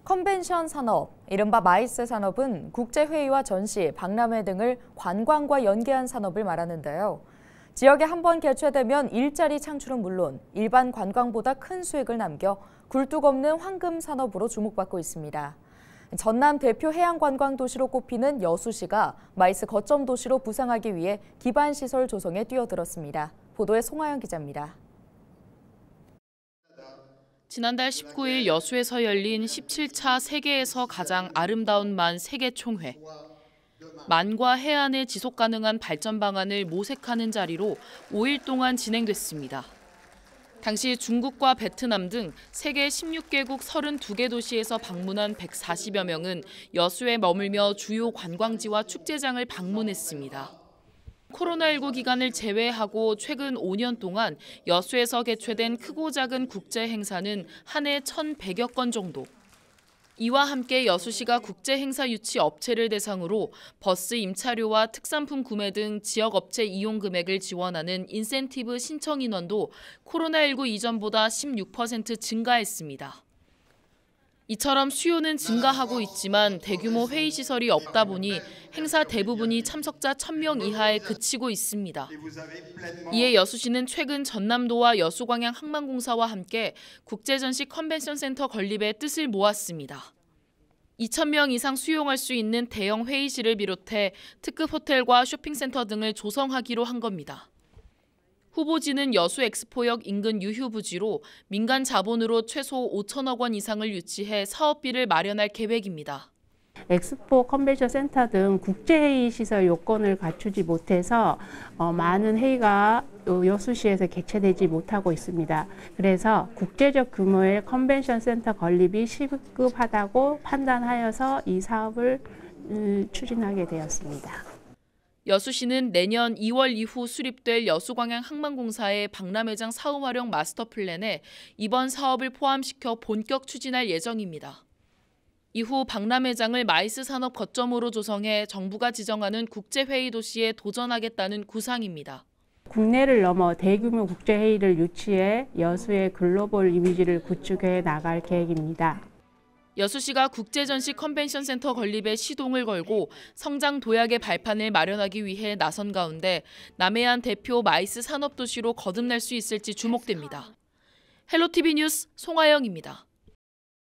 컨벤션 산업, 이른바 마이스 산업은 국제회의와 전시, 박람회 등을 관광과 연계한 산업을 말하는데요. 지역에 한번 개최되면 일자리 창출은 물론 일반 관광보다 큰 수익을 남겨 굴뚝 없는 황금 산업으로 주목받고 있습니다. 전남 대표 해양관광도시로 꼽히는 여수시가 마이스 거점 도시로 부상하기 위해 기반시설 조성에 뛰어들었습니다. 보도에 송하영 기자입니다. 지난달 19일 여수에서 열린 17차 세계에서 가장 아름다운 만 세계총회. 만과 해안의 지속 가능한 발전 방안을 모색하는 자리로 5일 동안 진행됐습니다. 당시 중국과 베트남 등 세계 16개국 32개 도시에서 방문한 140여 명은 여수에 머물며 주요 관광지와 축제장을 방문했습니다. 코로나19 기간을 제외하고 최근 5년 동안 여수에서 개최된 크고 작은 국제 행사는 한 해 1,100여 건 정도. 이와 함께 여수시가 국제 행사 유치 업체를 대상으로 버스 임차료와 특산품 구매 등 지역 업체 이용 금액을 지원하는 인센티브 신청 인원도 코로나19 이전보다 16% 증가했습니다. 이처럼 수요는 증가하고 있지만 대규모 회의 시설이 없다 보니 행사 대부분이 참석자 1,000명 이하에 그치고 있습니다. 이에 여수시는 최근 전남도와 여수광양항만공사와 함께 국제전시 컨벤션 센터 건립에 뜻을 모았습니다. 2,000명 이상 수용할 수 있는 대형 회의실을 비롯해 특급 호텔과 쇼핑센터 등을 조성하기로 한 겁니다. 후보지는 여수 엑스포역 인근 유휴부지로 민간 자본으로 최소 5천억 원 이상을 유치해 사업비를 마련할 계획입니다. 엑스포 컨벤션 센터 등 국제회의 시설 요건을 갖추지 못해서 많은 회의가 여수시에서 개최되지 못하고 있습니다. 그래서 국제적 규모의 컨벤션 센터 건립이 시급하다고 판단하여서 이 사업을 추진하게 되었습니다. 여수시는 내년 2월 이후 수립될 여수광양항만공사의 박람회장 사후 활용 마스터 플랜에 이번 사업을 포함시켜 본격 추진할 예정입니다. 이후 박람회장을 마이스 산업 거점으로 조성해 정부가 지정하는 국제회의 도시에 도전하겠다는 구상입니다. 국내를 넘어 대규모 국제회의를 유치해 여수의 글로벌 이미지를 구축해 나갈 계획입니다. 여수시가 국제전시 컨벤션 센터 건립에 시동을 걸고 성장 도약의 발판을 마련하기 위해 나선 가운데 남해안 대표 마이스 산업도시로 거듭날 수 있을지 주목됩니다. 헬로티비 뉴스 송하영입니다.